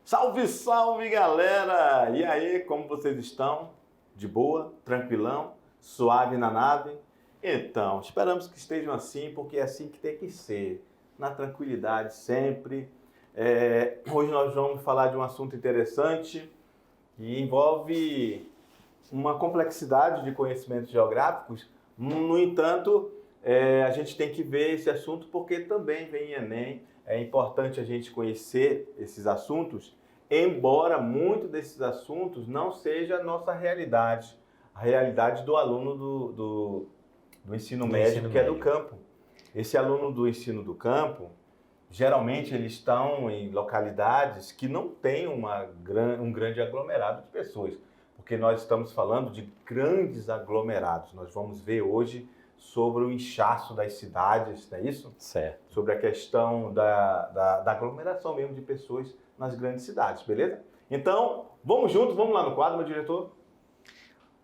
Salve, salve, galera! E aí, como vocês estão? De boa? Tranquilão? Suave na nave? Então, esperamos que estejam assim, porque é assim que tem que ser. Na tranquilidade sempre. Hoje nós vamos falar de um assunto interessante que envolve uma complexidade de conhecimentos geográficos. No entanto, a gente tem que ver esse assunto porque também vem Enem. É importante a gente conhecer esses assuntos, embora muito desses assuntos não seja a nossa realidade, a realidade do aluno do ensino médio, que é do campo. Esse aluno do ensino do campo, geralmente eles estão em localidades que não têm um grande aglomerado de pessoas, porque nós estamos falando de grandes aglomerados. Nós vamos ver hoje sobre o inchaço das cidades, não é isso? Certo. Sobre a questão da aglomeração mesmo de pessoas nas grandes cidades, beleza? Então, vamos juntos, vamos lá no quadro, meu diretor.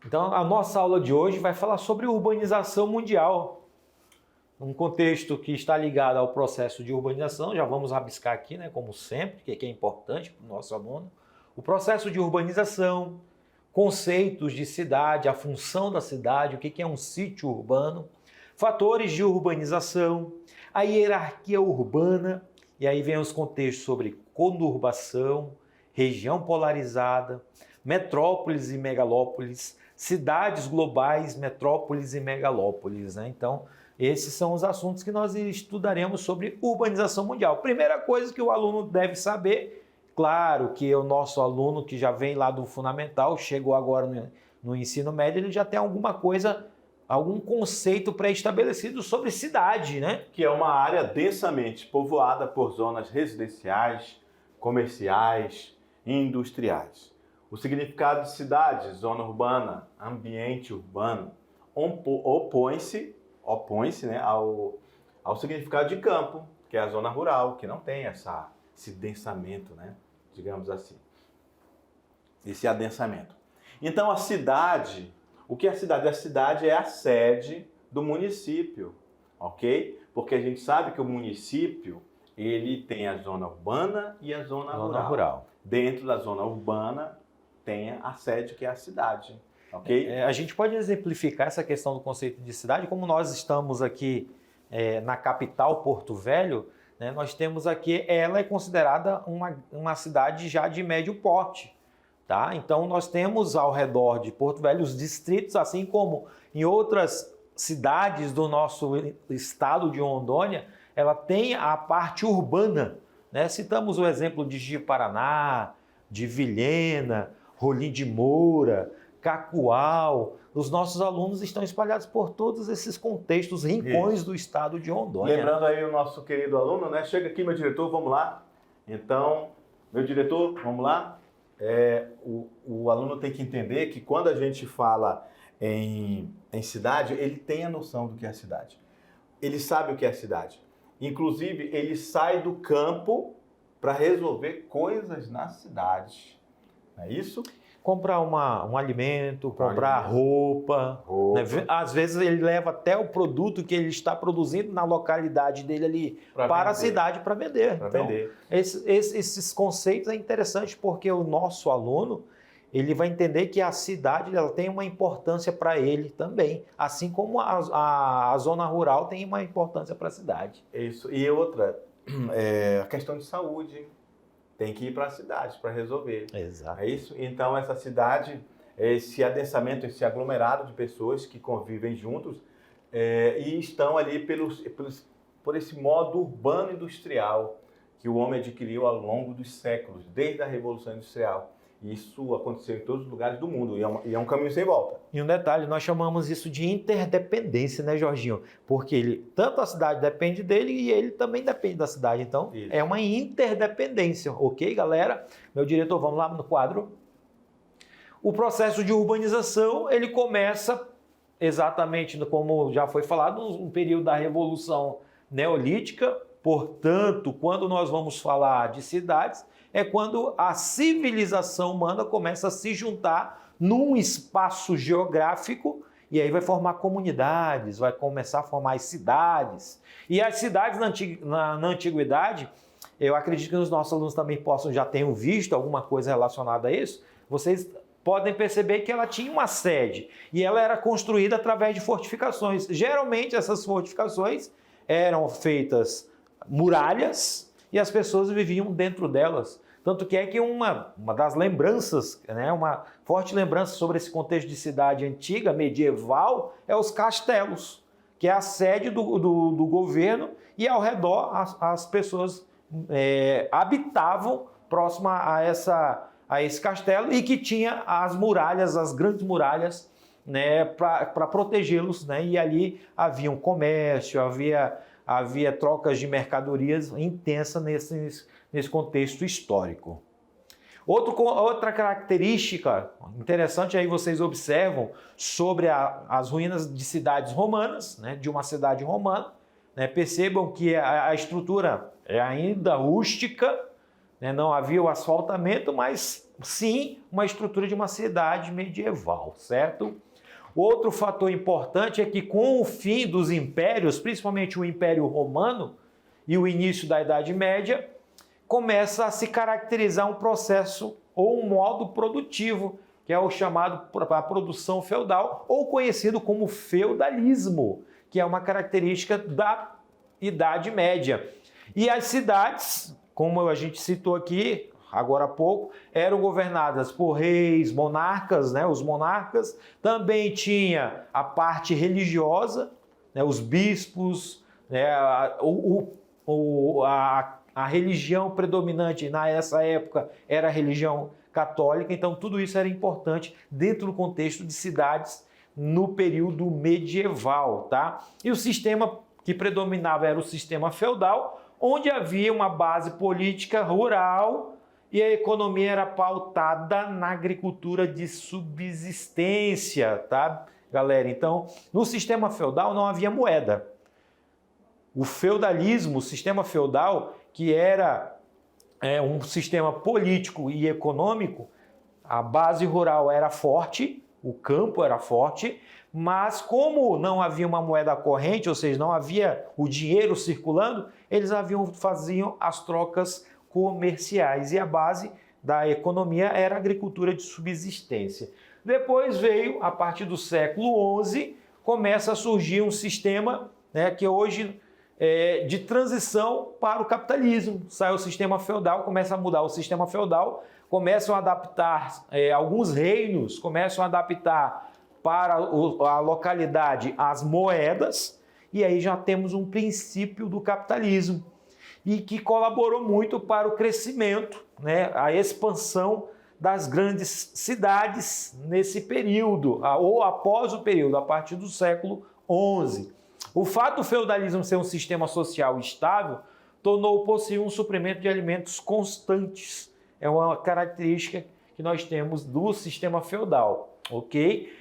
Então, a nossa aula de hoje vai falar sobre urbanização mundial. Um contexto que está ligado ao processo de urbanização, já vamos rabiscar aqui, né, como sempre, que é importante para o nosso aluno. O processo de urbanização, conceitos de cidade, a função da cidade, o que é um sítio urbano, fatores de urbanização, a hierarquia urbana, e aí vem os contextos sobre conurbação, região polarizada, metrópoles e megalópolis, cidades globais, metrópoles e megalópolis, né? Então, esses são os assuntos que nós estudaremos sobre urbanização mundial. Primeira coisa que o aluno deve saber. Claro que o nosso aluno que já vem lá do fundamental, chegou agora no ensino médio, ele já tem alguma coisa, algum conceito pré-estabelecido sobre cidade, né? Que é uma área densamente povoada por zonas residenciais, comerciais e industriais. O significado de cidade, zona urbana, ambiente urbano, opõe-se, né, ao significado de campo, que é a zona rural, que não tem esse densamento, né? Digamos assim, esse adensamento. Então a cidade, o que é a cidade? A cidade é a sede do município, ok? Porque a gente sabe que o município, ele tem a zona urbana e a zona rural. Dentro da zona urbana tem a sede, que é a cidade, ok? A gente pode exemplificar essa questão do conceito de cidade, como nós estamos aqui na capital, Porto Velho, né, nós temos aqui, ela é considerada uma cidade já de médio porte, tá? Então nós temos ao redor de Porto Velho os distritos, assim como em outras cidades do nosso estado de Rondônia, ela tem a parte urbana, né? Citamos o exemplo de Ji-Paraná, de Vilhena, Rolim de Moura, Cacoal. Os nossos alunos estão espalhados por todos esses contextos, rincões do estado de Rondônia. Lembrando aí o nosso querido aluno, né? Chega aqui, meu diretor, vamos lá. Então, meu diretor, vamos lá. O aluno tem que entender que quando a gente fala em cidade, ele tem a noção do que é cidade. Ele sabe o que é cidade. Inclusive, ele sai do campo para resolver coisas na cidade. Não é isso? Comprar um alimento, comprar roupa. Né? Às vezes ele leva até o produto que ele está produzindo na localidade dele ali para a cidade para vender. Então, esses conceitos é interessante porque o nosso aluno, ele vai entender que a cidade ela tem uma importância para ele também, assim como a zona rural tem uma importância para a cidade. Isso. E outra, a questão de saúde. Tem que ir para a cidade para resolver. Exato. É isso? Então, essa cidade, esse adensamento, esse aglomerado de pessoas que convivem juntos e estão ali por esse modo urbano industrial que o homem adquiriu ao longo dos séculos, desde a Revolução Industrial. Isso aconteceu em todos os lugares do mundo e é um caminho sem volta. E um detalhe, nós chamamos isso de interdependência, né, Jorginho? Porque tanto a cidade depende dele e ele também depende da cidade. Então, isso. É uma interdependência, ok, galera? Meu diretor, vamos lá no quadro. O processo de urbanização, ele começa exatamente como já foi falado, no período da Revolução Neolítica. Portanto, quando nós vamos falar de cidades, é quando a civilização humana começa a se juntar num espaço geográfico e aí vai formar comunidades, vai começar a formar as cidades. E as cidades na antiguidade, eu acredito que os nossos alunos também já tenham visto alguma coisa relacionada a isso, vocês podem perceber que ela tinha uma sede e ela era construída através de fortificações. Geralmente essas fortificações eram feitas muralhas e as pessoas viviam dentro delas. Tanto que é que uma das lembranças, né, uma forte lembrança sobre esse contexto de cidade antiga, medieval, é os castelos, que é a sede do governo e ao redor as pessoas habitavam próximo a esse castelo e que tinha as muralhas, as grandes muralhas, né, para protegê-los, né, e ali havia um comércio, havia trocas de mercadorias intensa nesse contexto histórico. Outra característica interessante aí vocês observam sobre as ruínas de cidades romanas, né, de uma cidade romana, né, percebam que a estrutura é ainda rústica, né, não havia o asfaltamento, mas sim uma estrutura de uma cidade medieval, certo? Outro fator importante é que com o fim dos impérios, principalmente o Império Romano e o início da Idade Média, começa a se caracterizar um processo ou um modo produtivo, que é o chamado a produção feudal, ou conhecido como feudalismo, que é uma característica da Idade Média. E as cidades, como a gente citou aqui agora há pouco, eram governadas por reis, monarcas, né? Os monarcas. Também tinha a parte religiosa, né? Os bispos, né? A religião predominante nessa época era a religião católica, então tudo isso era importante dentro do contexto de cidades no período medieval, tá? E o sistema que predominava era o sistema feudal, onde havia uma base política rural e a economia era pautada na agricultura de subsistência, tá, galera? Então, no sistema feudal não havia moeda. O feudalismo, o sistema feudal, que era um sistema político e econômico, a base rural era forte, o campo era forte, mas como não havia uma moeda corrente, ou seja, não havia o dinheiro circulando, eles faziam as trocas comerciais e a base da economia era a agricultura de subsistência. Depois veio, a partir do século XI, começa a surgir um sistema, né, que hoje de transição para o capitalismo. Sai o sistema feudal, começa a mudar o sistema feudal, começam a adaptar, alguns reinos começam a adaptar para a localidade as moedas, e aí já temos um princípio do capitalismo, e que colaborou muito para o crescimento, né, a expansão das grandes cidades nesse período, ou após o período, a partir do século XI. O fato do feudalismo ser um sistema social estável tornou possível um suprimento de alimentos constantes. É uma característica que nós temos do sistema feudal, ok?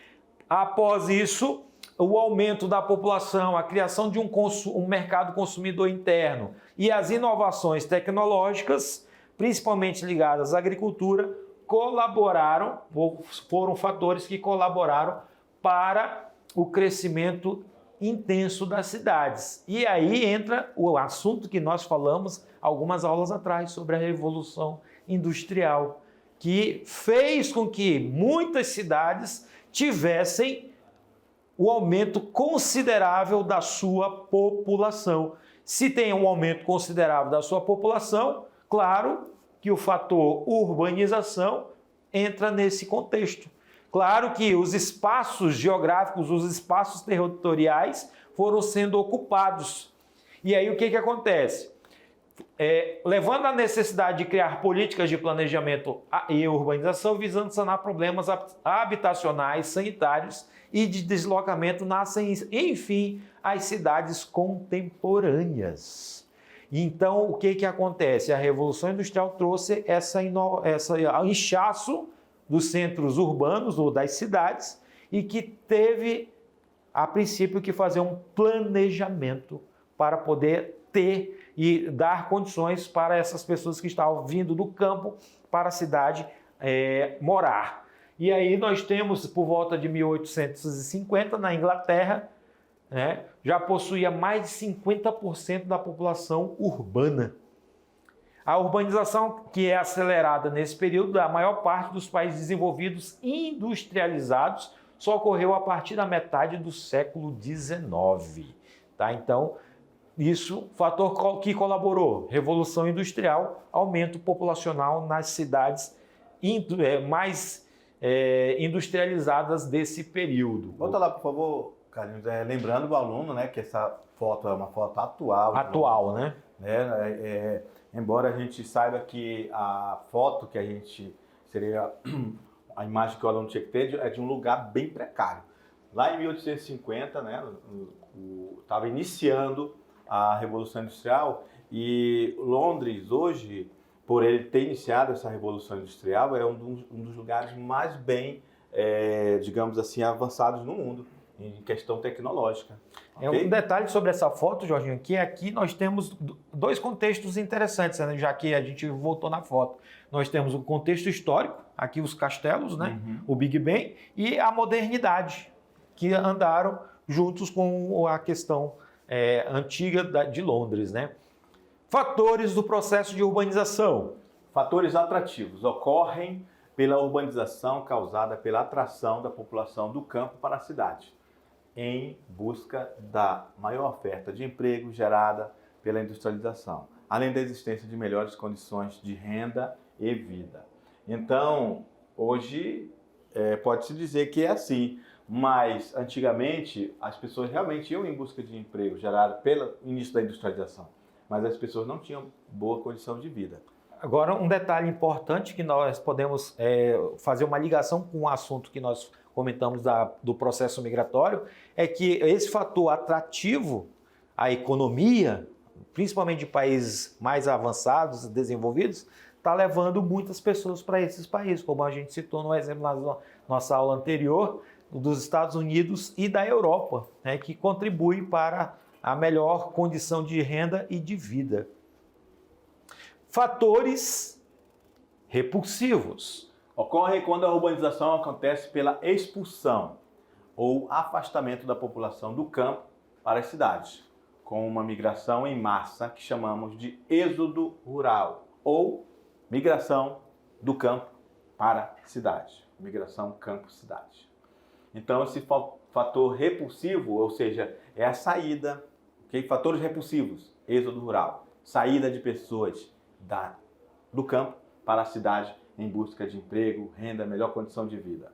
Após isso, o aumento da população, a criação de um mercado consumidor interno e as inovações tecnológicas, principalmente ligadas à agricultura, foram fatores que colaboraram para o crescimento intenso das cidades. E aí entra o assunto que nós falamos algumas aulas atrás sobre a Revolução Industrial, que fez com que muitas cidades tivessem o aumento considerável da sua população. Se tem um aumento considerável da sua população, claro que o fator urbanização entra nesse contexto. Claro que os espaços geográficos, os espaços territoriais foram sendo ocupados. E aí o que acontece? Levando à necessidade de criar políticas de planejamento e urbanização visando sanar problemas habitacionais, sanitários e de deslocamento, nascem, enfim, as cidades contemporâneas. Então, o que acontece? A Revolução Industrial trouxe esse inchaço dos centros urbanos ou das cidades e que teve, a princípio, que fazer um planejamento para poder ter e dar condições para essas pessoas que estavam vindo do campo para a cidade morar. E aí nós temos, por volta de 1850, na Inglaterra, né, já possuía mais de 50% da população urbana. A urbanização que é acelerada nesse período, a maior parte dos países desenvolvidos industrializados, só ocorreu a partir da metade do século XIX. Tá? Então, isso, fator que colaborou, Revolução Industrial, aumento populacional nas cidades mais industrializadas desse período. Volta lá, por favor, Carlinhos. Lembrando o aluno, né, que essa foto é uma foto atual. Atual, né? Embora a gente saiba que a foto que a gente seria a imagem que o aluno tinha que ter é de um lugar bem precário. Lá em 1850, né, estava iniciando a Revolução Industrial e Londres hoje, por ele ter iniciado essa Revolução Industrial, é um dos lugares mais bem, digamos assim, avançados no mundo em questão tecnológica. Okay? Um detalhe sobre essa foto, Jorginho, que aqui nós temos dois contextos interessantes, né? Já que a gente voltou na foto. Nós temos o contexto histórico, aqui os castelos, né? O Big Ben, e a modernidade, que andaram juntos com a questão antiga de Londres, né? Fatores do processo de urbanização. Fatores atrativos ocorrem pela urbanização causada pela atração da população do campo para a cidade, em busca da maior oferta de emprego gerada pela industrialização, além da existência de melhores condições de renda e vida. Então, hoje pode-se dizer que é assim, mas antigamente as pessoas realmente iam em busca de emprego gerado pelo início da industrialização, mas as pessoas não tinham boa condição de vida. Agora, um detalhe importante que nós podemos fazer uma ligação com o assunto que nós comentamos do processo migratório, é que esse fator atrativo à economia, principalmente de países mais avançados e desenvolvidos, está levando muitas pessoas para esses países, como a gente citou no exemplo na nossa aula anterior, dos Estados Unidos e da Europa, né, que contribui para a melhor condição de renda e de vida. Fatores repulsivos. Ocorre quando a urbanização acontece pela expulsão ou afastamento da população do campo para as cidades, com uma migração em massa que chamamos de êxodo rural ou migração do campo para a cidade, migração campo-cidade. Então, esse fator repulsivo, ou seja, é a saída, okay? Fatores repulsivos, êxodo rural, saída de pessoas do campo para a cidade em busca de emprego, renda, melhor condição de vida.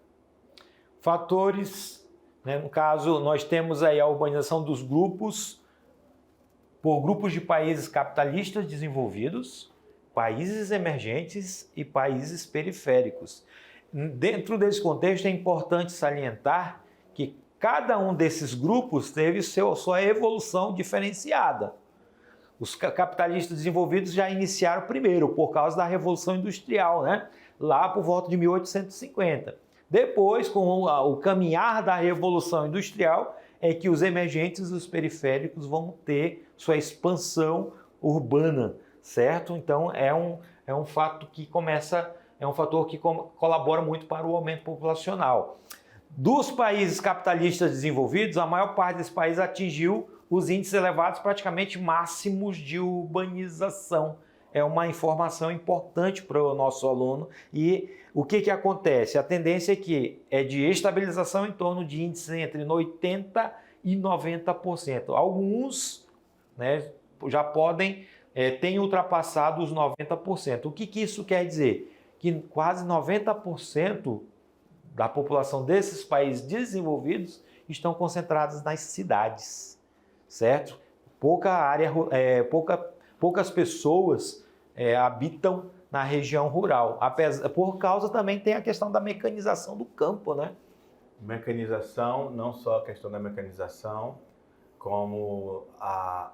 Fatores, né, no caso, nós temos aí a urbanização dos grupos, por grupos de países capitalistas desenvolvidos, países emergentes e países periféricos. Dentro desse contexto é importante salientar que cada um desses grupos teve sua evolução diferenciada. Os capitalistas desenvolvidos já iniciaram primeiro, por causa da Revolução Industrial, né? Lá por volta de 1850. Depois, com o caminhar da Revolução Industrial, é que os emergentes e os periféricos vão ter sua expansão urbana, certo? Então, é um fato que é um fator que colabora muito para o aumento populacional. Dos países capitalistas desenvolvidos, a maior parte desses países atingiu os índices elevados, praticamente máximos de urbanização. É uma informação importante para o nosso aluno. E o que acontece? A tendência é de estabilização em torno de índices entre 80% e 90%. Alguns, né, já têm ultrapassado os 90%. O que isso quer dizer? Que quase 90% da população desses países desenvolvidos estão concentradas nas cidades, certo? Poucas pessoas habitam na região rural. Por causa também tem a questão da mecanização do campo, né? Mecanização, não só a questão da mecanização, como a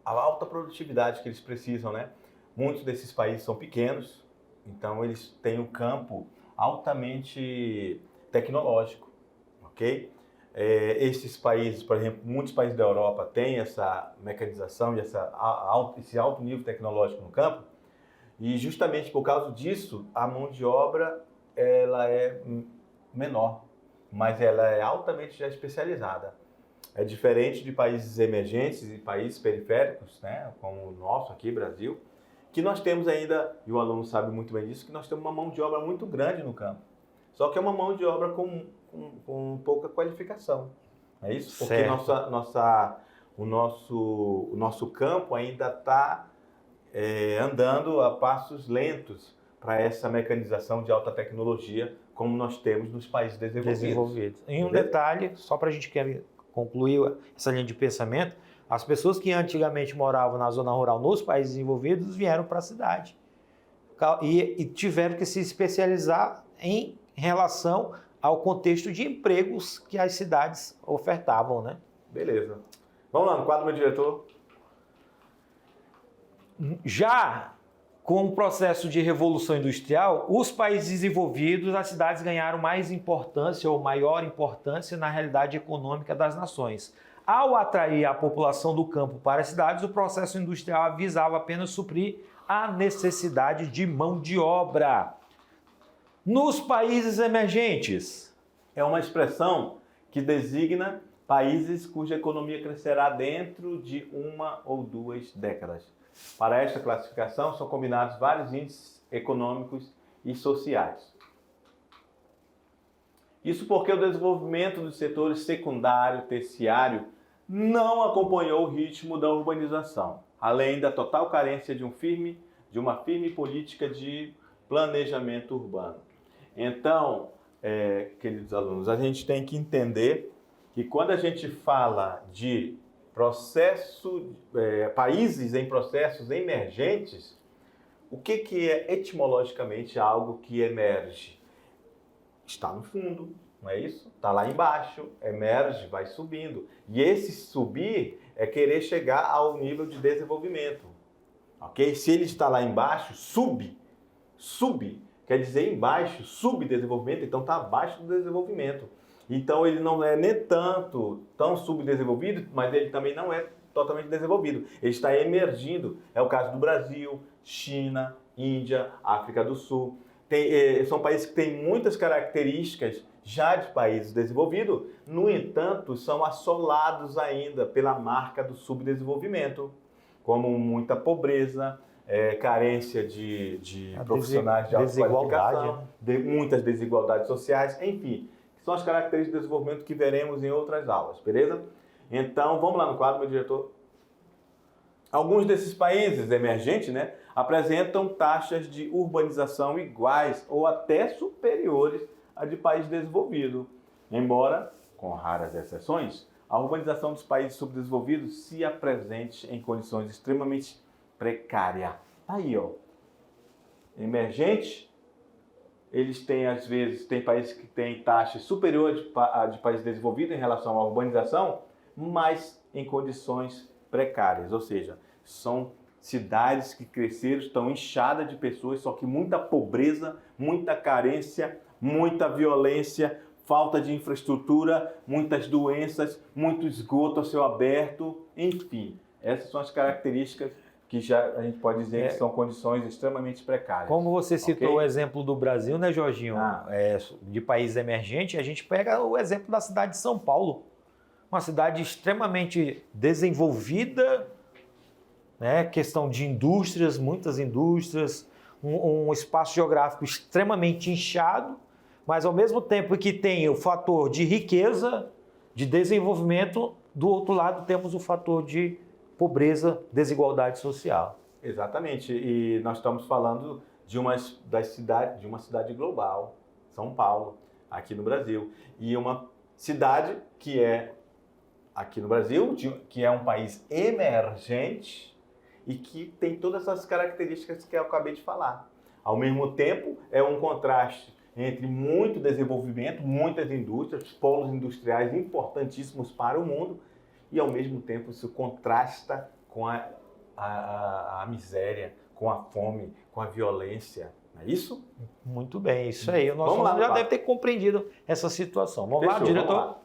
alta produtividade que eles precisam, né? Muitos desses países são pequenos, então eles têm um campo altamente tecnológico, ok? Esses países, por exemplo, muitos países da Europa têm essa mecanização e esse alto nível tecnológico no campo, e justamente por causa disso, a mão de obra ela é menor, mas ela é altamente já especializada. É diferente de países emergentes e países periféricos, né, como o nosso aqui, Brasil, que nós temos ainda, e o aluno sabe muito bem disso, que nós temos uma mão de obra muito grande no campo. Só que é uma mão de obra com pouca qualificação. É isso? Porque o nosso campo ainda está andando a passos lentos para essa mecanização de alta tecnologia, como nós temos nos países desenvolvidos. E um detalhe, só para a gente concluir essa linha de pensamento, as pessoas que antigamente moravam na zona rural nos países desenvolvidos vieram para a cidade e tiveram que se especializar em relação ao contexto de empregos que as cidades ofertavam, né? Beleza. Vamos lá no quadro, meu diretor. Já com o processo de revolução industrial, os países desenvolvidos, as cidades ganharam mais importância ou maior importância na realidade econômica das nações. Ao atrair a população do campo para as cidades, o processo industrial visava apenas suprir a necessidade de mão de obra. Nos países emergentes. É uma expressão que designa países cuja economia crescerá dentro de 1 ou 2 décadas. Para esta classificação são combinados vários índices econômicos e sociais. Isso porque o desenvolvimento dos setores secundário e terciário não acompanhou o ritmo da urbanização, além da total carência de uma firme política de planejamento urbano. Então, queridos alunos, a gente tem que entender que quando a gente fala de países em processos emergentes, o que é etimologicamente algo que emerge? Está no fundo, não é isso? Está lá embaixo, emerge, vai subindo. E esse subir é querer chegar ao nível de desenvolvimento. Ok? Se ele está lá embaixo, sub, quer dizer embaixo, subdesenvolvimento, então está abaixo do desenvolvimento. Então ele não é nem tão subdesenvolvido, mas ele também não é totalmente desenvolvido. Ele está emergindo. É o caso do Brasil, China, Índia, África do Sul. São países que têm muitas características já de países desenvolvidos, no entanto, são assolados ainda pela marca do subdesenvolvimento, como muita pobreza, carência de profissionais de alta qualificação, muitas desigualdades sociais, enfim, são as características de desenvolvimento que veremos em outras aulas, beleza? Então, vamos lá no quadro, meu diretor. Alguns desses países emergentes, né, apresentam taxas de urbanização iguais ou até superiores à de países desenvolvidos. Embora, com raras exceções, a urbanização dos países subdesenvolvidos se apresente em condições extremamente precárias. Aí, ó, emergente, eles têm, às vezes, tem países que têm taxas superiores a de países desenvolvidos em relação à urbanização, mas em condições precárias, ou seja, são cidades que cresceram, estão inchadas de pessoas, só que muita pobreza, muita carência, muita violência, falta de infraestrutura, muitas doenças, muito esgoto a céu aberto, enfim, essas são as características que já a gente pode dizer que são condições extremamente precárias. Como você citou o exemplo do Brasil, né, Jorginho? De país emergente, a gente pega o exemplo da cidade de São Paulo. Uma cidade extremamente desenvolvida, né? Questão de indústrias, muitas indústrias, um espaço geográfico extremamente inchado, mas ao mesmo tempo que tem o fator de riqueza, de desenvolvimento, do outro lado temos o fator de pobreza, desigualdade social. Exatamente, e nós estamos falando de uma cidade global, São Paulo, aqui no Brasil, e uma cidade que é aqui no Brasil, que é um país emergente e que tem todas essas características que eu acabei de falar. Ao mesmo tempo, é um contraste entre muito desenvolvimento, muitas indústrias, polos industriais importantíssimos para o mundo, e ao mesmo tempo isso contrasta com a miséria, com a fome, com a violência. Não é isso? Muito bem, isso aí. O nosso aluno já deve ter compreendido essa situação. Vamos lá, diretor? Vamos lá.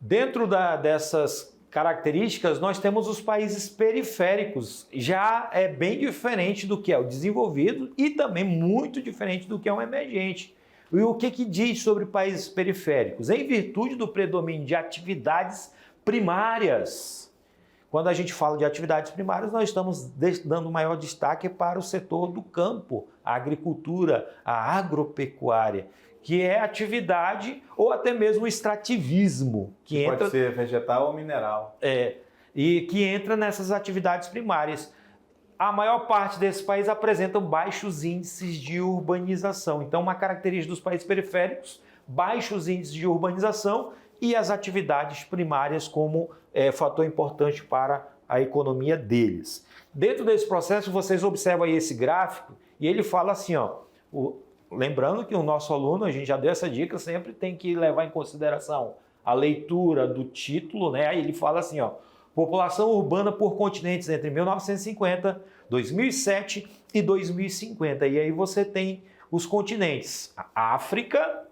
Dentro dessas características, nós temos os países periféricos. Já é bem diferente do que é o desenvolvido e também muito diferente do que é o emergente. E o que diz sobre países periféricos? Em virtude do predomínio de atividades primárias. Quando a gente fala de atividades primárias, nós estamos dando maior destaque para o setor do campo, a agricultura, a agropecuária, que é atividade ou até mesmo o extrativismo. Que pode ser vegetal ou mineral. E que entra nessas atividades primárias. A maior parte desses países apresentam baixos índices de urbanização. Então, uma característica dos países periféricos, baixos índices de urbanização e as atividades primárias como fator importante para a economia deles. Dentro desse processo, vocês observam aí esse gráfico e ele fala assim, ó, lembrando que o nosso aluno, a gente já deu essa dica, sempre tem que levar em consideração a leitura do título, né? Aí ele fala assim, ó, população urbana por continentes entre 1950, 2007 e 2050. E aí você tem os continentes: África,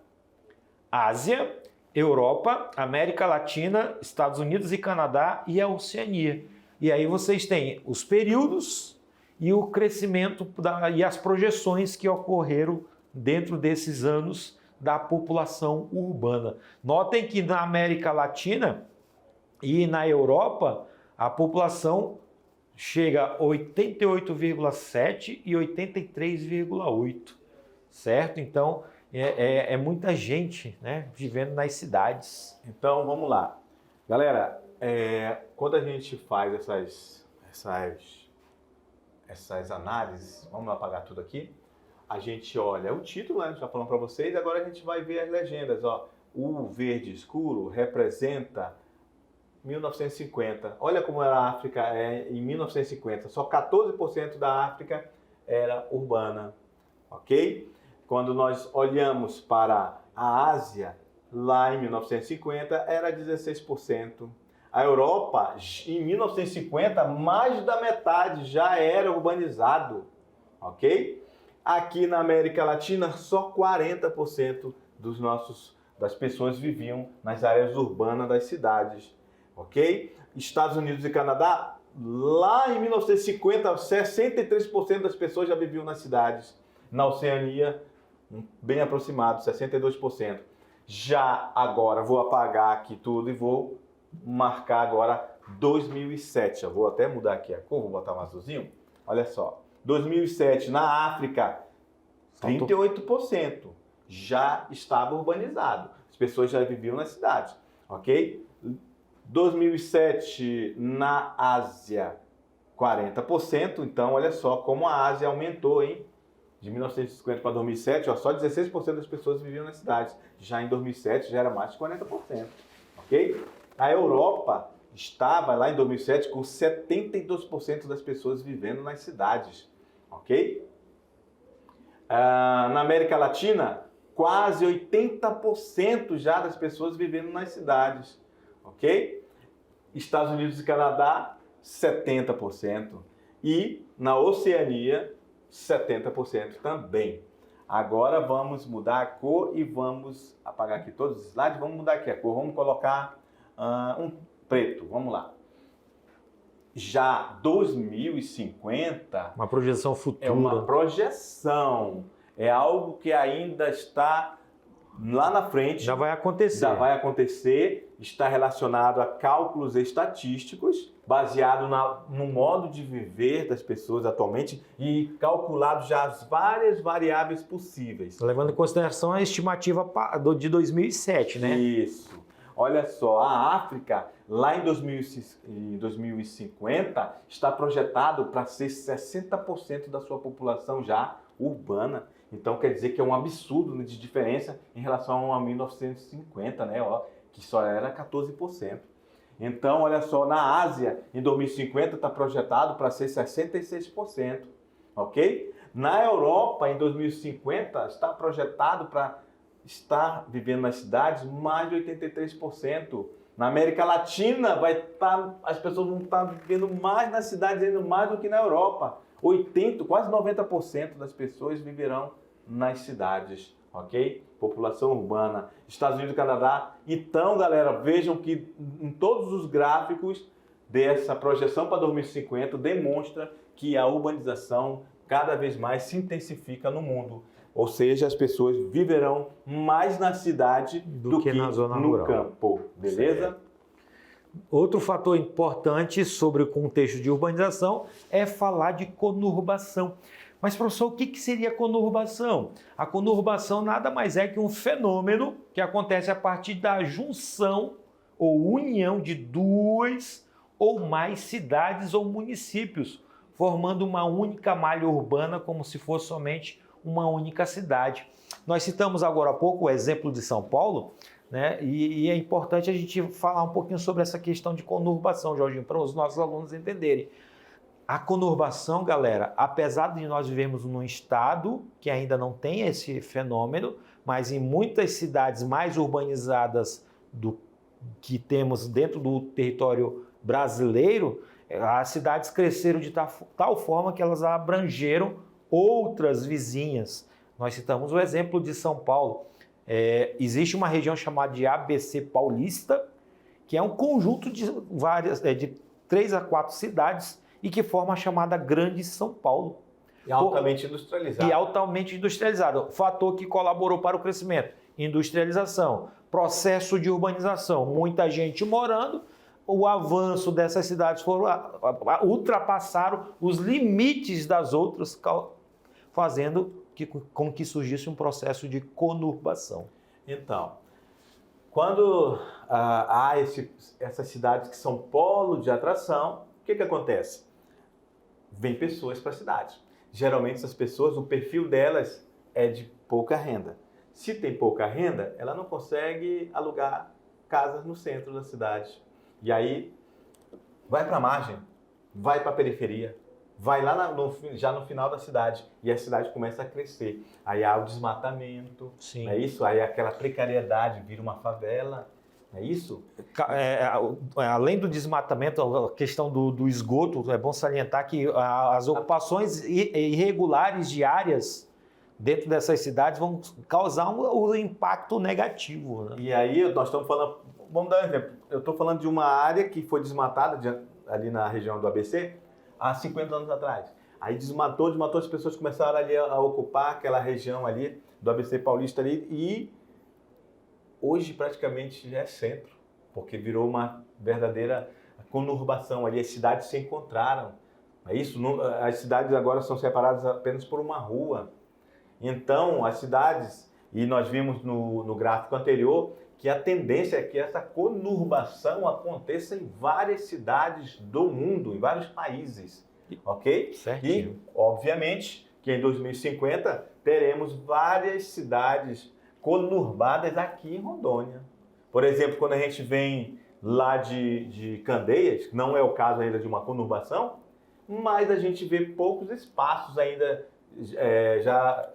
Ásia, Europa, América Latina, Estados Unidos e Canadá e a Oceania. E aí vocês têm os períodos e o crescimento e as projeções que ocorreram dentro desses anos da população urbana. Notem que na América Latina e na Europa, a população chega a 88,7 e 83,8, certo? Então, é muita gente, né, vivendo nas cidades. Então, vamos lá. Galera, quando a gente faz essas análises, vamos apagar tudo aqui, a gente olha o título, né, já falamos para vocês, agora a gente vai ver as legendas. Ó. O verde escuro representa 1950. Olha como era a África em 1950. Só 14% da África era urbana, ok? Quando nós olhamos para a Ásia, lá em 1950 era 16%. A Europa, em 1950, mais da metade já era urbanizado, ok? Aqui na América Latina, só 40% das pessoas viviam nas áreas urbanas das cidades. Ok? Estados Unidos e Canadá, lá em 1950, 63% das pessoas já viviam nas cidades. Na Oceania, bem aproximado, 62%. Já agora, vou apagar aqui tudo e vou marcar agora 2007. Eu vou até mudar aqui a cor, vou botar um azulzinho. Olha só, 2007, na África, 38% já estava urbanizado. As pessoas já viviam nas cidades, ok? 2007 na Ásia, 40%. Então, olha só como a Ásia aumentou, hein? De 1950 para 2007, ó, só 16% das pessoas viviam nas cidades. Já em 2007 já era mais de 40%, ok? A Europa estava lá em 2007 com 72% das pessoas vivendo nas cidades, ok? Na América Latina, quase 80% já das pessoas vivendo nas cidades. Ok? Estados Unidos e Canadá, 70%. E na Oceania, 70% também. Agora vamos mudar a cor e vamos apagar aqui todos os slides. Vamos mudar aqui a cor. Vamos colocar um preto. Vamos lá. Já 2050... Uma projeção futura. É uma projeção. É algo que ainda está lá na frente. Já vai acontecer. Já vai acontecer. Está relacionado a cálculos estatísticos, baseado no modo de viver das pessoas atualmente e calculado já as várias variáveis possíveis. Levando em consideração a estimativa de 2007, né? Isso. Olha só, a África, lá em 2050, está projetado para ser 60% da sua população já urbana. Então, quer dizer que é um absurdo de diferença em relação a 1950, né? Ó, que só era 14%. Então, olha só, na Ásia, em 2050, está projetado para ser 66%, ok? Na Europa, em 2050, está projetado para estar vivendo nas cidades mais de 83%. Na América Latina, as pessoas vão estar vivendo mais nas cidades, ainda mais do que na Europa. Quase 90% das pessoas viverão nas cidades, ok? população urbana, Estados Unidos e Canadá. Então, galera, vejam que em todos os gráficos dessa projeção para 2050 demonstra que a urbanização cada vez mais se intensifica no mundo. Ou seja, as pessoas viverão mais na cidade do que na zona no rural. campo, beleza? Certo. Outro fator importante sobre o contexto de urbanização é falar de conurbação. Mas, professor, o que seria conurbação? A conurbação nada mais é que um fenômeno que acontece a partir da junção ou união de duas ou mais cidades ou municípios, formando uma única malha urbana como se fosse somente uma única cidade. Nós citamos agora há pouco o exemplo de São Paulo, né? E é importante a gente falar um pouquinho sobre essa questão de conurbação, Jorginho, para os nossos alunos entenderem. A conurbação, galera, apesar de nós vivermos num estado que ainda não tem esse fenômeno, mas em muitas cidades mais urbanizadas do que temos dentro do território brasileiro, as cidades cresceram de tal forma que elas abrangeram outras vizinhas. Nós citamos o exemplo de São Paulo. Existe uma região chamada de ABC Paulista, que é um conjunto de de 3 a 4 cidades e que forma a chamada Grande São Paulo. E altamente industrializado. E altamente industrializado. Fator que colaborou para o crescimento. Industrialização, processo de urbanização, muita gente morando, o avanço dessas cidades ultrapassaram os limites das outras, fazendo com que surgisse um processo de conurbação. Então, quando há essas cidades que são polo de atração, o que acontece? Vem pessoas para a cidade. Geralmente essas pessoas, o perfil delas é de pouca renda. Se tem pouca renda, ela não consegue alugar casas no centro da cidade. E aí, vai para a margem, vai para a periferia, vai lá já no final da cidade e a cidade começa a crescer. Aí há o desmatamento, Sim. não é isso? Aí aquela precariedade vira uma favela, não é isso? Além do desmatamento, a questão do esgoto, é bom salientar que as ocupações irregulares de áreas dentro dessas cidades vão causar um impacto negativo. Né? E aí nós estamos falando, vamos dar um exemplo, eu estou falando de uma área que foi desmatada ali na região do ABC há 50 anos atrás. Aí desmatou, as pessoas começaram ali a ocupar aquela região ali do ABC Paulista ali e hoje praticamente já é centro, porque virou uma verdadeira conurbação ali, as cidades se encontraram. É isso? As cidades agora são separadas apenas por uma rua. Então, as cidades, e nós vimos no gráfico anterior, que a tendência é que essa conurbação aconteça em várias cidades do mundo, em vários países, ok? Certinho. E, obviamente, que em 2050 teremos várias cidades conurbadas aqui em Rondônia. Por exemplo, quando a gente vem lá de Candeias, não é o caso ainda de uma conurbação, mas a gente vê poucos espaços ainda já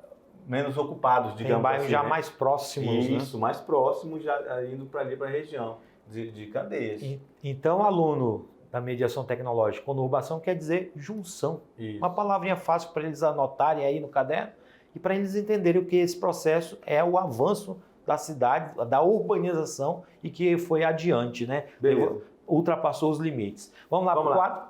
menos ocupados, digamos Tem bairros assim, já né? mais próximos. Isso, né? mais próximos, já indo para ali, para a região de Candeias. Então, aluno da mediação tecnológica, conurbação quer dizer junção. Isso. Uma palavrinha fácil para eles anotarem aí no caderno e para eles entenderem o que esse processo é o avanço da cidade, da urbanização e que foi adiante, né? Beleza. Ultrapassou os limites. Vamos lá para o lá. quadro?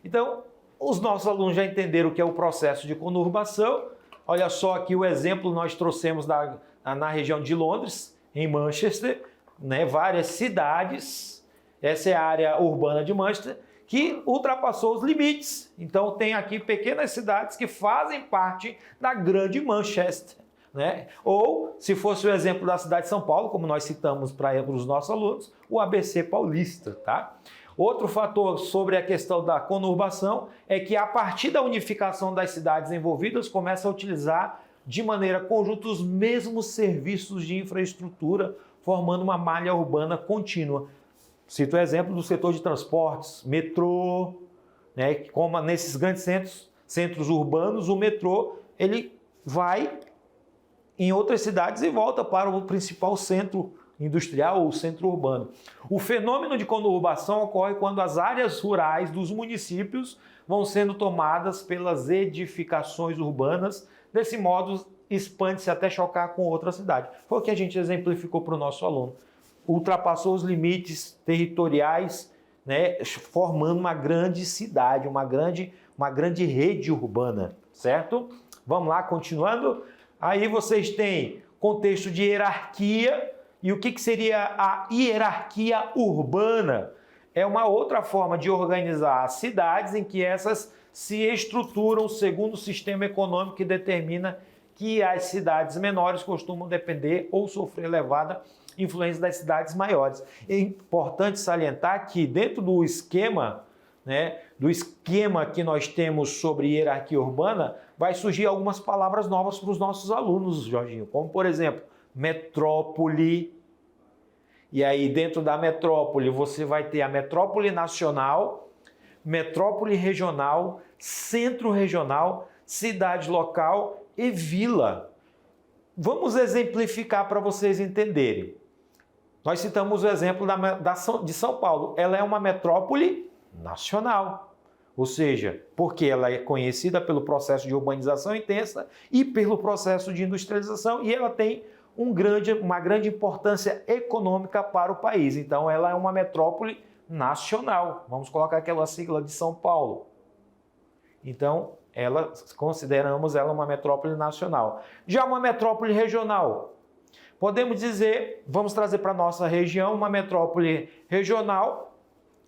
Então, os nossos alunos já entenderam o que é o processo de conurbação. Olha só aqui o exemplo nós trouxemos na região de Londres, em Manchester, né? Várias cidades, essa é a área urbana de Manchester, que ultrapassou os limites. Então tem aqui pequenas cidades que fazem parte da grande Manchester. Né? Ou, se fosse o exemplo da cidade de São Paulo, como nós citamos para os nossos alunos, o ABC Paulista. Tá? Outro fator sobre a questão da conurbação é que a partir da unificação das cidades envolvidas começa a utilizar de maneira conjunta os mesmos serviços de infraestrutura, formando uma malha urbana contínua. Cito o exemplo do setor de transportes, metrô, né? Como nesses grandes centros urbanos, o metrô ele vai em outras cidades e volta para o principal centro industrial ou centro urbano. O fenômeno de conurbação ocorre quando as áreas rurais dos municípios vão sendo tomadas pelas edificações urbanas. Desse modo, expande-se até chocar com outra cidade. Foi o que a gente exemplificou para o nosso aluno. Ultrapassou os limites territoriais, né, formando uma grande cidade, uma grande rede urbana, certo? Vamos lá, continuando. Aí vocês têm contexto de hierarquia. E o que seria a hierarquia urbana? É uma outra forma de organizar as cidades em que essas se estruturam segundo o sistema econômico que determina que as cidades menores costumam depender ou sofrer elevada influência das cidades maiores. É importante salientar que dentro do esquema, né, que nós temos sobre hierarquia urbana, vai surgir algumas palavras novas para os nossos alunos, Jorginho, como por exemplo, metrópole. E aí dentro da metrópole você vai ter a metrópole nacional, metrópole regional, centro regional, cidade local e vila. Vamos exemplificar para vocês entenderem. Nós citamos o exemplo de São Paulo. Ela é uma metrópole nacional. Ou seja, porque ela é conhecida pelo processo de urbanização intensa e pelo processo de industrialização, e ela tem uma grande importância econômica para o país. Então, ela é uma metrópole nacional. Vamos colocar aquela sigla de São Paulo. Então, consideramos ela uma metrópole nacional. Já uma metrópole regional, podemos dizer, vamos trazer para a nossa região, uma metrópole regional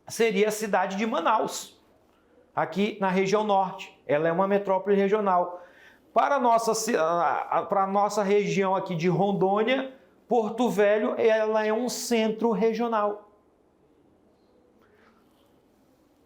seria a cidade de Manaus, aqui na região norte. Ela é uma metrópole regional. Para a nossa região aqui de Rondônia, Porto Velho, ela é um centro regional.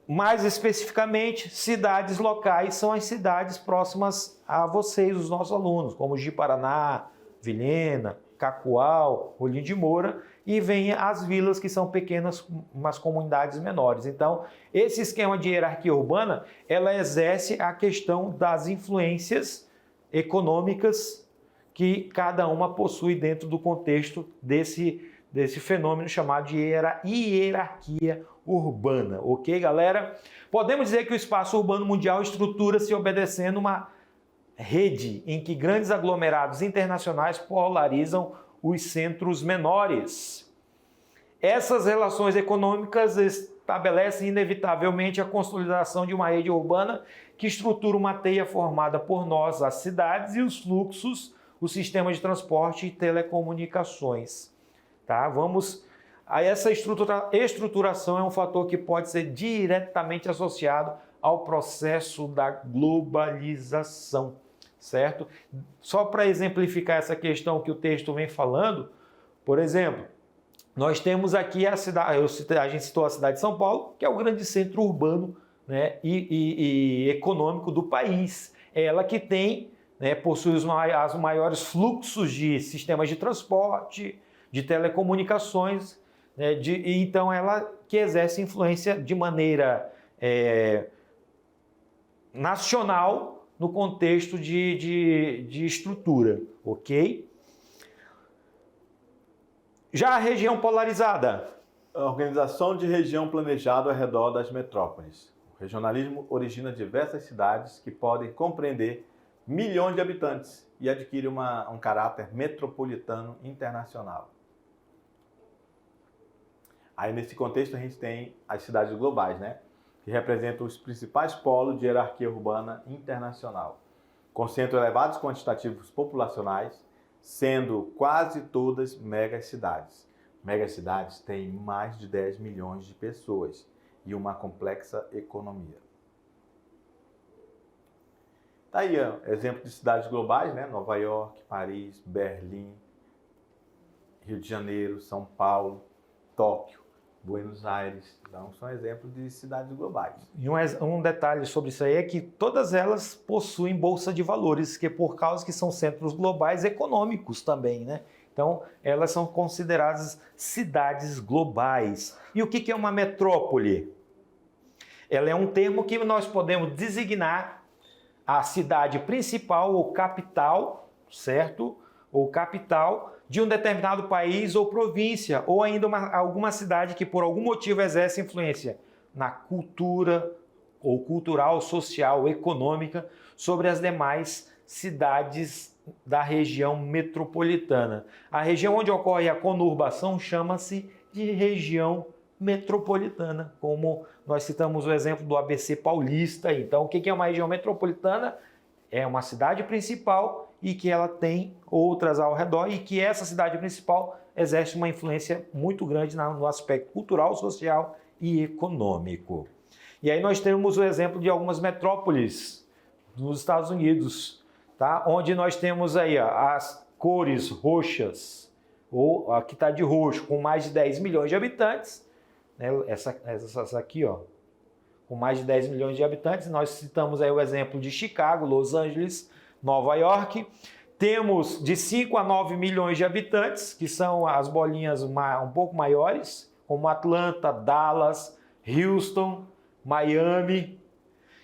Mais especificamente, cidades locais são as cidades próximas a vocês, os nossos alunos, como Ji-Paraná, Vilhena, Cacoal, Rolim de Moura, e vem as vilas, que são pequenas, umas comunidades menores. Então, esse esquema de hierarquia urbana, ela exerce a questão das influências econômicas que cada uma possui dentro do contexto desse fenômeno chamado de hierarquia urbana. Ok, galera? Podemos dizer que o espaço urbano mundial estrutura-se obedecendo uma rede em que grandes aglomerados internacionais polarizam os centros menores. Essas relações econômicas estabelecem inevitavelmente a consolidação de uma rede urbana que estrutura uma teia formada por nós, as cidades, e os fluxos, o sistema de transporte e telecomunicações. Tá? Essa estruturação é um fator que pode ser diretamente associado ao processo da globalização, certo? Só para exemplificar essa questão que o texto vem falando, por exemplo, nós temos aqui a gente citou a cidade de São Paulo, que é o grande centro urbano, né, e econômico do país. É ela que tem, né, possui os maiores fluxos de sistemas de transporte, de telecomunicações, né, então ela que exerce influência de maneira nacional no contexto de estrutura, ok? Já a região polarizada. A organização de região planejada ao redor das metrópoles. O regionalismo origina diversas cidades que podem compreender milhões de habitantes e adquire um caráter metropolitano internacional. Aí, nesse contexto, a gente tem as cidades globais, né? Que representam os principais polos de hierarquia urbana internacional. Concentram elevados quantitativos populacionais, sendo quase todas megacidades. Megacidades têm mais de 10 milhões de pessoas e uma complexa economia. Tá aí, ó, exemplo de cidades globais, né? Nova York, Paris, Berlim, Rio de Janeiro, São Paulo, Tóquio, Buenos Aires. Então, são exemplos de cidades globais. E um detalhe sobre isso aí é que todas elas possuem bolsa de valores, que por causa que são centros globais econômicos também, né? Então, elas são consideradas cidades globais. E o que é uma metrópole? Ela é um termo que nós podemos designar a cidade principal ou capital, certo? Ou capital de um determinado país ou província, ou ainda alguma cidade que por algum motivo exerce influência na cultura ou cultural, social, econômica sobre as demais cidades da região metropolitana. A região onde ocorre a conurbação chama-se de região metropolitana, como nós citamos o exemplo do ABC Paulista. Então, o que é uma região metropolitana? É uma cidade principal e que ela tem outras ao redor e que essa cidade principal exerce uma influência muito grande no aspecto cultural, social e econômico. E aí nós temos o exemplo de algumas metrópoles dos Estados Unidos, tá? Onde nós temos aí as cores roxas, ou aqui está de roxo, com mais de 10 milhões de habitantes, né? Essa aqui, ó, com mais de 10 milhões de habitantes. Nós citamos aí o exemplo de Chicago, Los Angeles, Nova York. Temos de 5 a 9 milhões de habitantes, que são as bolinhas um pouco maiores, como Atlanta, Dallas, Houston, Miami.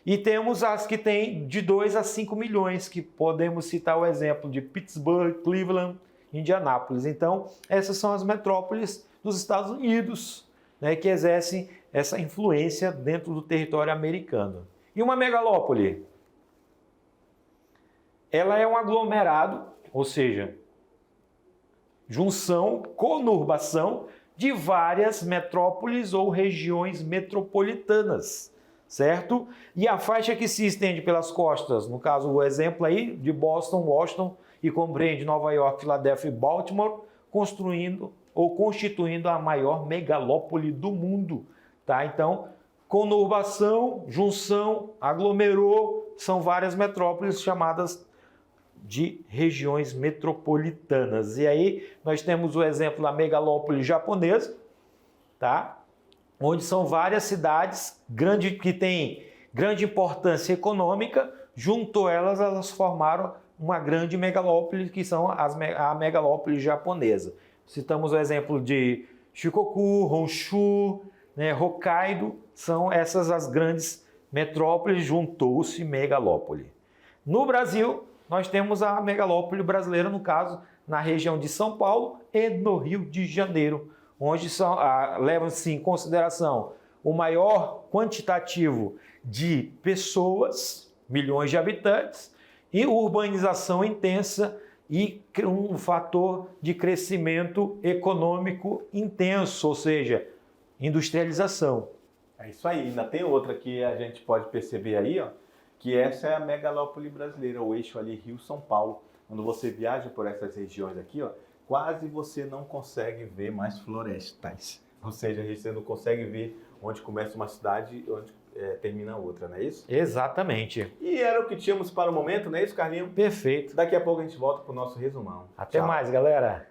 E temos as que têm de 2 a 5 milhões, que podemos citar o exemplo de Pittsburgh, Cleveland, Indianápolis. Então, essas são as metrópoles dos Estados Unidos, né, que exercem essa influência dentro do território americano. E uma megalópole? Ela é um aglomerado, ou seja, junção, conurbação de várias metrópoles ou regiões metropolitanas, certo? E a faixa que se estende pelas costas, no caso o exemplo aí de Boston, Washington, e compreende Nova York, Filadélfia e Baltimore, constituindo a maior megalópole do mundo, tá? Então, conurbação, junção, aglomerou, são várias metrópoles chamadas de regiões metropolitanas. E aí nós temos o exemplo da megalópole japonesa, tá? Onde são várias cidades que têm grande importância econômica, junto a elas formaram uma grande megalópole, que são a megalópole japonesa. Citamos o exemplo de Shikoku, Honshu, né, Hokkaido, são essas as grandes metrópoles, juntou-se megalópole. No Brasil, nós temos a megalópole brasileira, no caso, na região de São Paulo e no Rio de Janeiro, onde levam-se em consideração o maior quantitativo de pessoas, milhões de habitantes, e urbanização intensa e um fator de crescimento econômico intenso, ou seja, industrialização. É isso aí. Ainda tem outra que a gente pode perceber aí, ó, que essa é a megalópole brasileira, o eixo ali Rio-São Paulo. Quando você viaja por essas regiões aqui, ó, quase você não consegue ver mais florestas. Ou seja, você não consegue ver onde começa uma cidade e onde termina outra, não é isso? Exatamente. E era o que tínhamos para o momento, não é isso, Carlinhos? Perfeito. Daqui a pouco a gente volta para o nosso resumão. Até mais, galera.